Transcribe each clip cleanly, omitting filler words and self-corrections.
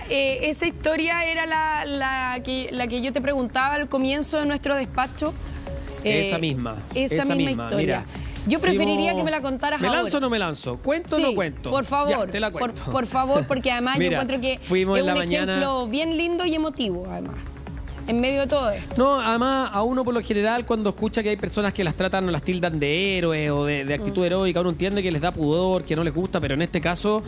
Esa historia era la que yo te preguntaba al comienzo de nuestro despacho. Esa misma historia. Mira, yo preferiría que me la contaras ahora. ¿Me lanzo o no me lanzo? ¿Cuento o no cuento? Por favor. Ya, te la cuento. Por favor, porque además Mira, yo encuentro que fuimos es en la un mañana... ejemplo bien lindo y emotivo, además, en medio de todo esto. No, además a uno por lo general cuando escucha que hay personas que las tratan o las tildan de héroes o de actitud heroica, uno entiende que les da pudor, que no les gusta, pero en este caso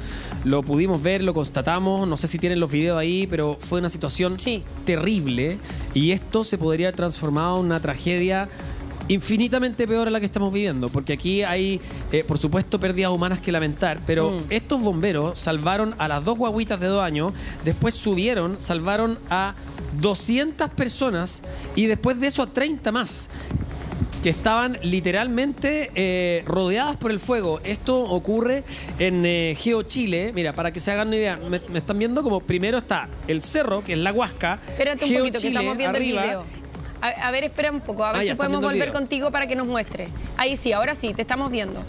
lo pudimos ver, lo constatamos, no sé si tienen los videos ahí, pero fue una situación terrible y esto se podría haber transformado en una tragedia infinitamente peor a la que estamos viviendo, porque aquí hay, por supuesto, pérdidas humanas que lamentar, pero estos bomberos salvaron a las 2 guaguitas de 2 años, después subieron, salvaron a 200 personas y después de eso a 30 más que estaban literalmente rodeadas por el fuego. Esto ocurre en Geo Chile. Mira, para que se hagan una idea, me están viendo como primero está el cerro, que es la Huasca. Espérate un Geo poquito, Chile, que estamos viendo arriba. el video. A ver, espera un poco, a ver si ya, podemos volver video. contigo para que nos muestre. Ahí sí, ahora sí, te estamos viendo.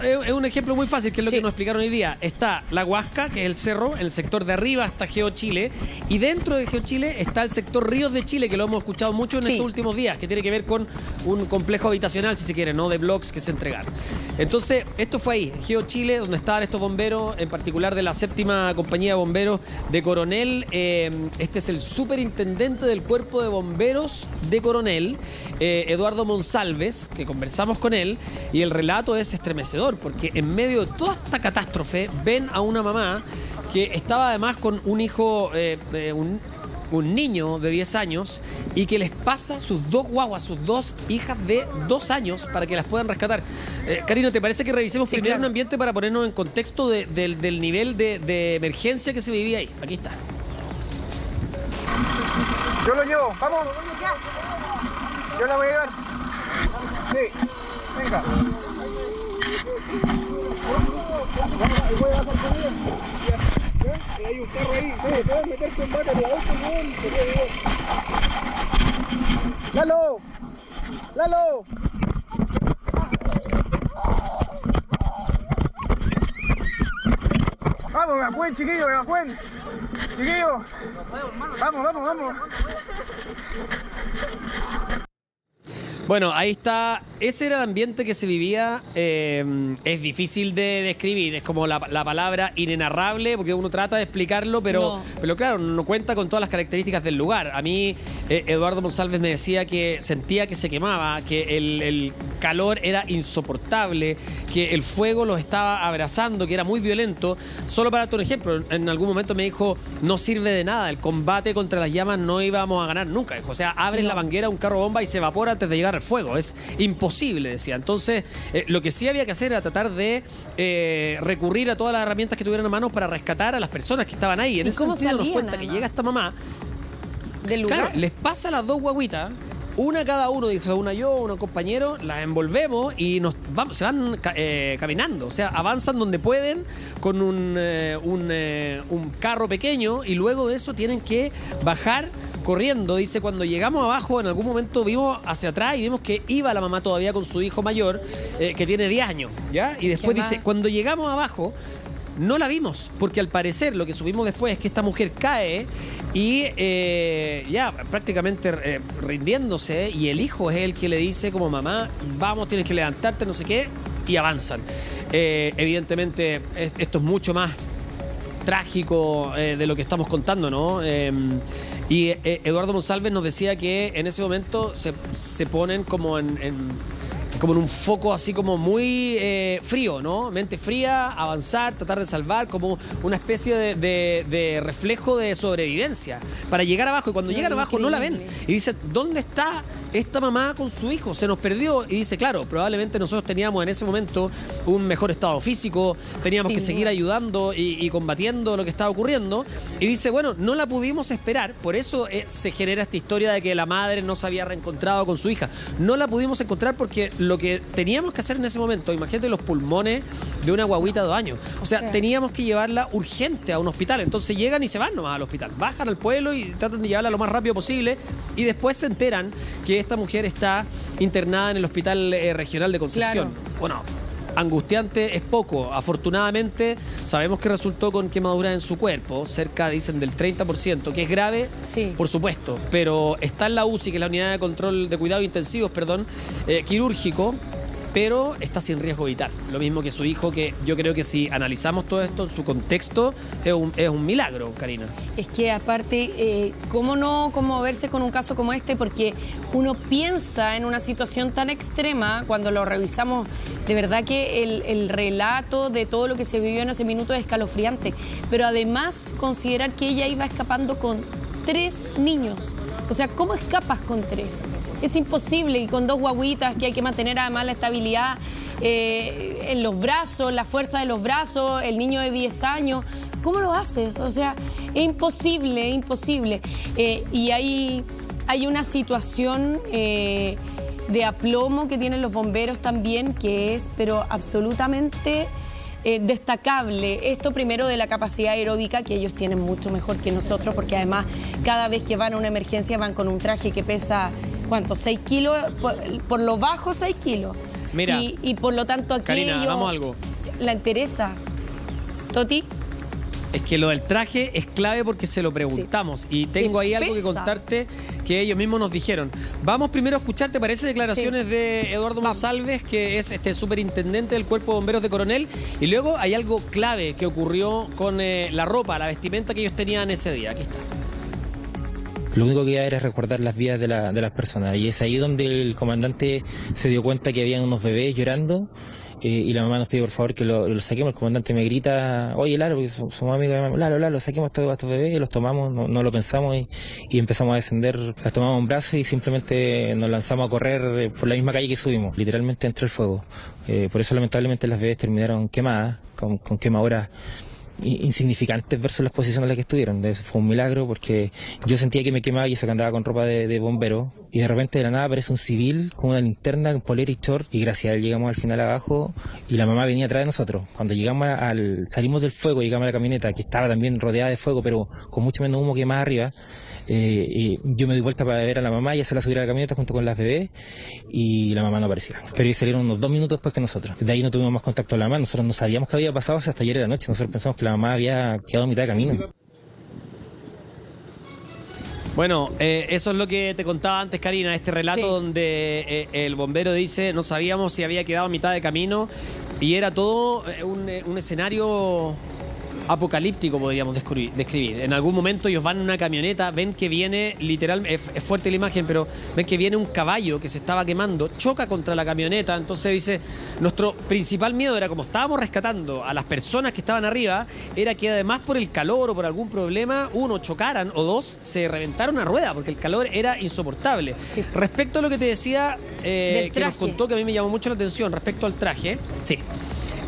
Es un ejemplo muy fácil, que es lo que nos explicaron hoy día. Está la Huasca, que es el cerro, en el sector de arriba está Geo Chile, y dentro de Geo Chile está el sector Ríos de Chile, que lo hemos escuchado mucho en estos últimos días, que tiene que ver con un complejo habitacional, si se quiere, ¿no? De bloques que se entregaron. Entonces, esto fue ahí, en Geo Chile, donde estaban estos bomberos, en particular de la 7ª compañía de bomberos de Coronel. Este es el superintendente del cuerpo de bomberos de Coronel, Eduardo Monsalves, que conversamos con él, y el relato es estremecedor, porque en medio de toda esta catástrofe ven a una mamá que estaba además con un hijo, un niño de 10 años, y que les pasa sus 2 guaguas, sus 2 hijas de 2 años para que las puedan rescatar. Karina, ¿te parece que revisemos primero un ambiente para ponernos en contexto del nivel de emergencia que se vivía ahí? Aquí está. Yo lo llevo, vamos. Yo la voy a llevar. Sí, venga. Voy a bajar con ella. Ya, hay un carro ahí. Te puedes meter con vaca de auto, weón. ¡Lalo! ¡Lalo! Vamos, Gajuen, chiquillo, Gajuen. Chiquillo. Vamos, vamos, vamos. Bueno, ahí está. Ese era el ambiente que se vivía. Es difícil de describir. Es como la palabra inenarrable, porque uno trata de explicarlo, pero claro, no cuenta con todas las características del lugar. A mí, Eduardo Monsalves me decía que sentía que se quemaba, que el calor era insoportable, que el fuego los estaba abrazando, que era muy violento. Solo para darte un ejemplo, en algún momento me dijo, no sirve de nada, el combate contra las llamas no íbamos a ganar nunca. O sea, abres la manguera, un carro bomba y se evapora antes de llegar al fuego. Es imposible, decía. Entonces, lo que sí había que hacer era tratar de recurrir a todas las herramientas que tuvieran a mano para rescatar a las personas que estaban ahí. En ese sentido nos cuenta que llega esta mamá del lugar. Claro, les pasa las 2 guaguitas, una cada uno, dice, una yo, una compañero, las envolvemos y se van caminando, o sea, avanzan donde pueden con un carro pequeño, y luego de eso tienen que bajar corriendo. Dice, cuando llegamos abajo, en algún momento vimos hacia atrás y vimos que iba la mamá todavía con su hijo mayor, que tiene 10 años, ¿ya? Y después dice, cuando llegamos abajo, no la vimos, porque al parecer lo que supimos después es que esta mujer cae y ya prácticamente rindiéndose, y el hijo es el que le dice como, mamá, vamos, tienes que levantarte, no sé qué, y avanzan. Evidentemente esto es mucho más trágico de lo que estamos contando, ¿no? Y Eduardo Monsalves nos decía que en ese momento se ponen como en un foco así como muy frío, ¿no? Mente fría, avanzar, tratar de salvar, como una especie de reflejo de sobrevivencia para llegar abajo. Y cuando llegan abajo no la ven. Y dice, ¿dónde está esta mamá con su hijo? Se nos perdió. Y dice, claro, probablemente nosotros teníamos en ese momento un mejor estado físico, teníamos que seguir ayudando y combatiendo lo que estaba ocurriendo. Y dice, bueno, no la pudimos esperar, por eso se genera esta historia de que la madre no se había reencontrado con su hija. No la pudimos encontrar porque lo que teníamos que hacer en ese momento, imagínate los pulmones de una guaguita de 2 años. O sea, teníamos que llevarla urgente a un hospital. Entonces llegan y se van nomás al hospital. Bajan al pueblo y tratan de llevarla lo más rápido posible. Y después se enteran que esta mujer está internada en el Hospital Regional de Concepción. Bueno, angustiante es poco. Afortunadamente sabemos que resultó con quemaduras en su cuerpo, cerca, dicen, del 30%, que es grave, Sí. por supuesto, pero está en la UCI, que es la unidad de control de cuidados intensivos, quirúrgico, pero está sin riesgo vital. Lo mismo que su hijo, que yo creo que si analizamos todo esto en su contexto, es un milagro, Karina. Es que aparte, ¿cómo no conmoverse con un caso como este? Porque uno piensa en una situación tan extrema, cuando lo revisamos, de verdad que el relato de todo lo que se vivió en ese minuto es escalofriante. Pero además, considerar que ella iba escapando con 3 niños. O sea, ¿cómo escapas con 3? Es imposible, y con 2 guaguitas, que hay que mantener además la estabilidad en los brazos, la fuerza de los brazos, el niño de 10 años. ¿Cómo lo haces? O sea, es imposible, es imposible. Y hay una situación de aplomo que tienen los bomberos también, que es, pero absolutamente destacable. Esto primero de la capacidad aeróbica, que ellos tienen mucho mejor que nosotros, porque además cada vez que van a una emergencia van con un traje que pesa, ¿cuánto? 6 kilos, por lo bajo 6 kilos. Mira, y por lo tanto aquí Karina, vamos a algo. la interesa. Toti. Es que lo del traje es clave porque se lo preguntamos, y tengo ahí algo que pesa. contarte que ellos mismos nos dijeron. Vamos primero a escuchar, ¿te parece? Declaraciones de Eduardo Monsalves, que es superintendente del Cuerpo de Bomberos de Coronel, y luego hay algo clave que ocurrió con la ropa, la vestimenta que ellos tenían ese día. Aquí está. Lo único que era recordar las vidas de las personas, y es ahí donde el comandante se dio cuenta que habían unos bebés llorando. Y la mamá nos pide por favor que lo saquemos. El comandante me grita, oye Lalo, porque somos amigos de mamá, Lalo, saquemos a estos bebés, y los tomamos, no lo pensamos, y empezamos a descender, las tomamos en brazos y simplemente nos lanzamos a correr por la misma calle que subimos, literalmente entre el fuego. Por eso lamentablemente las bebés terminaron quemadas, con quemaduras insignificantes versus las posiciones en las que estuvieron. Fue un milagro, porque yo sentía que me quemaba, y eso que andaba con ropa de bombero, y de repente de la nada aparece un civil con una linterna, con polera y short, y gracias a él llegamos al final abajo, y la mamá venía atrás de nosotros. Cuando llegamos salimos del fuego, llegamos a la camioneta, que estaba también rodeada de fuego, pero con mucho menos humo que más arriba, y yo me di vuelta para ver a la mamá, y se la subir a la camioneta junto con las bebés, y la mamá no aparecía. Pero ellos salieron unos 2 minutos después que nosotros. De ahí no tuvimos más contacto con la mamá. Nosotros no sabíamos qué había pasado hasta ayer en la noche. Nosotros pensamos que la mamá había quedado a mitad de camino. Bueno, eso es lo que te contaba antes, Karina, este relato donde el bombero dice, no sabíamos si había quedado a mitad de camino, y era todo un escenario apocalíptico, podríamos describir. En algún momento ellos van en una camioneta, ven que viene, literalmente, es fuerte la imagen, pero ven que viene un caballo que se estaba quemando, choca contra la camioneta. Entonces dice, nuestro principal miedo era, como estábamos rescatando a las personas que estaban arriba, era que además por el calor o por algún problema, 1, chocaran, o 2, se reventara una rueda, porque el calor era insoportable. Sí. Respecto a lo que te decía, que nos contó, que a mí me llamó mucho la atención, respecto al traje, sí.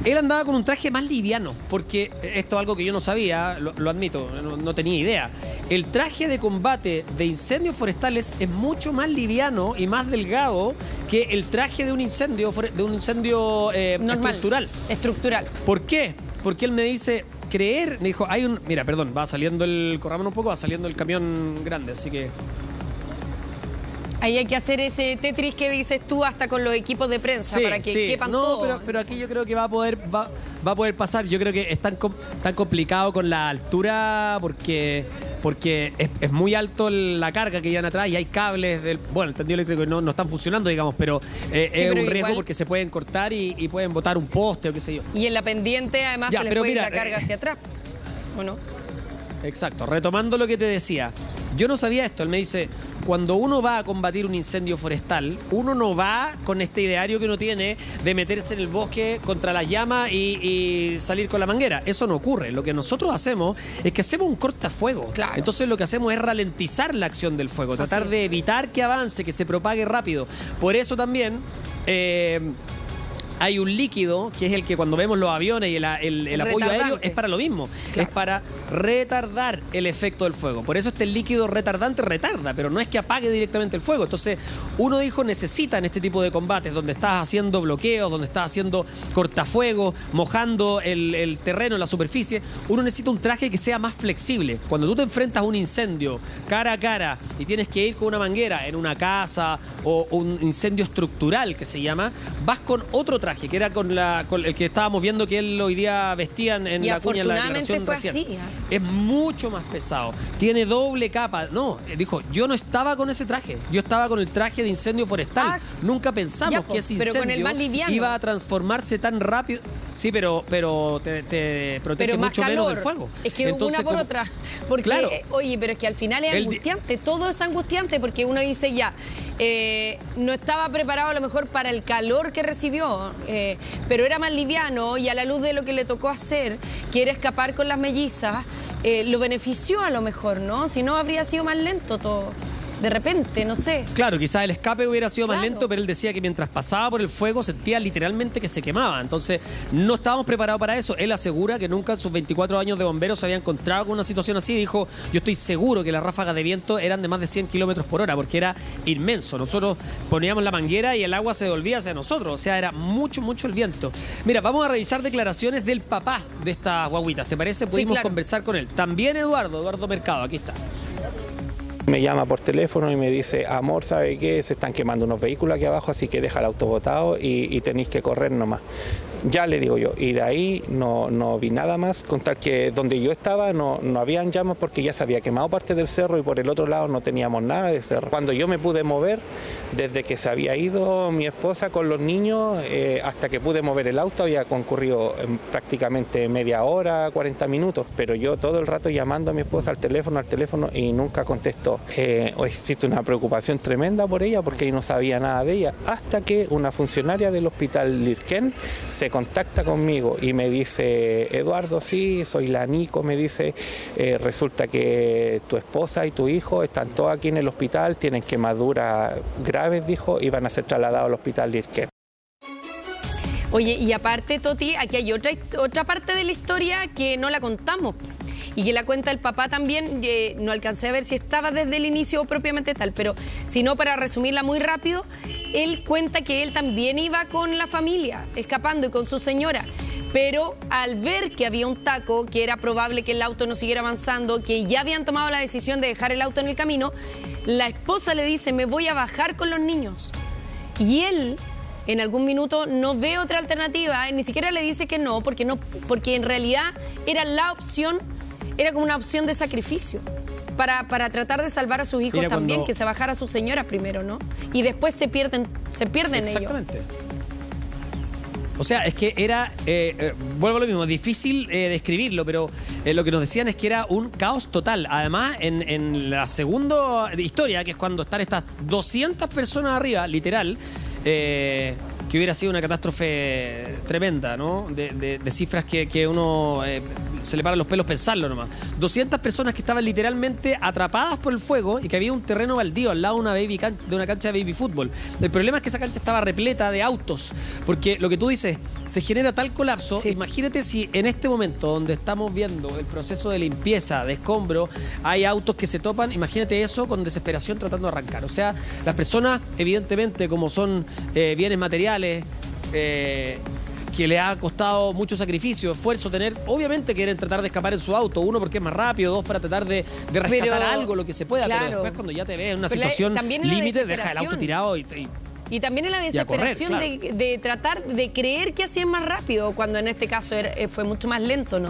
Él andaba con un traje más liviano, porque esto es algo que yo no sabía, lo admito, no tenía idea. El traje de combate de incendios forestales es mucho más liviano y más delgado que el traje de un incendio estructural. ¿Por qué? Porque él me dice, me dijo, mira, perdón, va saliendo corramos un poco, va saliendo el camión grande, así que... Ahí hay que hacer ese Tetris que dices tú, hasta con los equipos de prensa, para que quepan todo. Pero aquí yo creo que va a poder pasar. Yo creo que es tan complicado con la altura, porque es muy alto la carga que llevan atrás, y hay cables el tendido eléctrico que no están funcionando, digamos, pero es un riesgo igual, porque se pueden cortar y pueden botar un poste o qué sé yo. Y en la pendiente además se les puede ir la carga hacia atrás, ¿o no? Exacto. Retomando lo que te decía, yo no sabía esto. Él me dice, cuando uno va a combatir un incendio forestal, uno no va con este ideario que uno tiene de meterse en el bosque contra las llamas y salir con la manguera. Eso no ocurre. Lo que nosotros hacemos es que hacemos un cortafuego. Claro. Entonces lo que hacemos es ralentizar la acción del fuego, tratar de evitar que avance, que se propague rápido. Por eso también... hay un líquido que es el que cuando vemos los aviones y el apoyo aéreo es para lo mismo, es para retardar el efecto del fuego. Por eso este líquido retardante retarda, pero no es que apague directamente el fuego. Entonces uno dijo, necesita en este tipo de combates donde estás haciendo bloqueos, donde estás haciendo cortafuegos, mojando el terreno, la superficie, uno necesita un traje que sea más flexible. Cuando tú te enfrentas a un incendio cara a cara y tienes que ir con una manguera en una casa o un incendio estructural que se llama, vas con otro traje. traje, que era con el que estábamos viendo que él hoy día vestía en Y la cuña en la afortunadamente declaración fue recién. así, Es mucho más pesado. Tiene doble capa. No, dijo, yo no estaba con ese traje. Yo estaba con el traje de incendio forestal. Ah, Nunca pensamos ya, que ese pero con el incendio más liviano. iba a transformarse tan rápido. Sí, pero te protege Pero más mucho calor. menos del fuego. Es que Entonces, una por como- otra. Porque, Claro. Oye, pero es que al final es angustiante. Todo es angustiante porque uno dice ya, no estaba preparado a lo mejor para el calor que recibió, pero era más liviano y a la luz de lo que le tocó hacer, que era escapar con las mellizas, lo benefició a lo mejor, ¿no? Si no, habría sido más lento todo. De repente, no sé. Claro, quizás el escape hubiera sido más Claro. lento, pero él decía que mientras pasaba por el fuego sentía literalmente que se quemaba. Entonces, no estábamos preparados para eso. Él asegura que nunca en sus 24 años de bombero se había encontrado con una situación así. Dijo, yo estoy seguro que las ráfagas de viento eran de más de 100 kilómetros por hora, porque era inmenso. Nosotros poníamos la manguera y el agua se devolvía hacia nosotros. O sea, era mucho, mucho el viento. Mira, vamos a revisar declaraciones del papá de estas guaguitas. ¿Te parece? Pudimos claro. conversar con él. También Eduardo Mercado, aquí está. Me llama por teléfono y me dice, amor, ¿sabe qué? Se están quemando unos vehículos aquí abajo, así que deja el auto botado y tenéis que correr nomás. Ya le digo yo, y de ahí no vi nada más, con tal que donde yo estaba no habían llamas porque ya se había quemado parte del cerro y por el otro lado no teníamos nada de cerro. Cuando yo me pude mover, desde que se había ido mi esposa con los niños hasta que pude mover el auto, había concurrido prácticamente media hora, 40 minutos, pero yo todo el rato llamando a mi esposa al teléfono y nunca contestó. Existe una preocupación tremenda por ella porque yo no sabía nada de ella, hasta que una funcionaria del hospital Lirquén se contacta conmigo y me dice, Eduardo, sí, soy la Nico, me dice, resulta que tu esposa y tu hijo están todos aquí en el hospital, tienen quemaduras graves, dijo, y van a ser trasladados al hospital Lirquén. Oye, y aparte, Toti, aquí hay otra parte de la historia que no la contamos y que la cuenta el papá también. No alcancé a ver si estaba desde el inicio o propiamente tal, pero si no, para resumirla muy rápido, él cuenta que él también iba con la familia, escapando y con su señora. Pero al ver que había un taco, que era probable que el auto no siguiera avanzando, que ya habían tomado la decisión de dejar el auto en el camino, la esposa le dice, me voy a bajar con los niños. Y él, en algún minuto, no ve otra alternativa, ni siquiera le dice que no, porque en realidad era la opción, era como una opción de sacrificio. Para tratar de salvar a sus hijos. Mira, también, que se bajara a su señora primero, ¿no? Y después se pierden Exactamente. ellos. O sea, es que era, vuelvo a lo mismo, difícil describirlo, pero lo que nos decían es que era un caos total. Además, en la segunda historia, que es cuando están estas 200 personas arriba, literal, que hubiera sido una catástrofe tremenda, ¿no? De cifras que uno se le paran los pelos pensarlo nomás. 200 personas que estaban literalmente atrapadas por el fuego y que había un terreno baldío al lado de una cancha de baby fútbol. El problema es que esa cancha estaba repleta de autos, porque lo que tú dices, se genera tal colapso. Sí. Imagínate si en este momento donde estamos viendo el proceso de limpieza, de escombro, hay autos que se topan, imagínate eso con desesperación tratando de arrancar. O sea, las personas, evidentemente, como son bienes materiales, que le ha costado mucho sacrificio, esfuerzo tener, obviamente quieren tratar de escapar en su auto, uno porque es más rápido, dos para tratar de rescatar algo, lo que se pueda, claro. Pero después cuando ya te ves en una situación límite, deja el auto tirado y también en la desesperación correr, claro. de tratar de creer que así es más rápido, cuando en este caso fue mucho más lento, ¿no?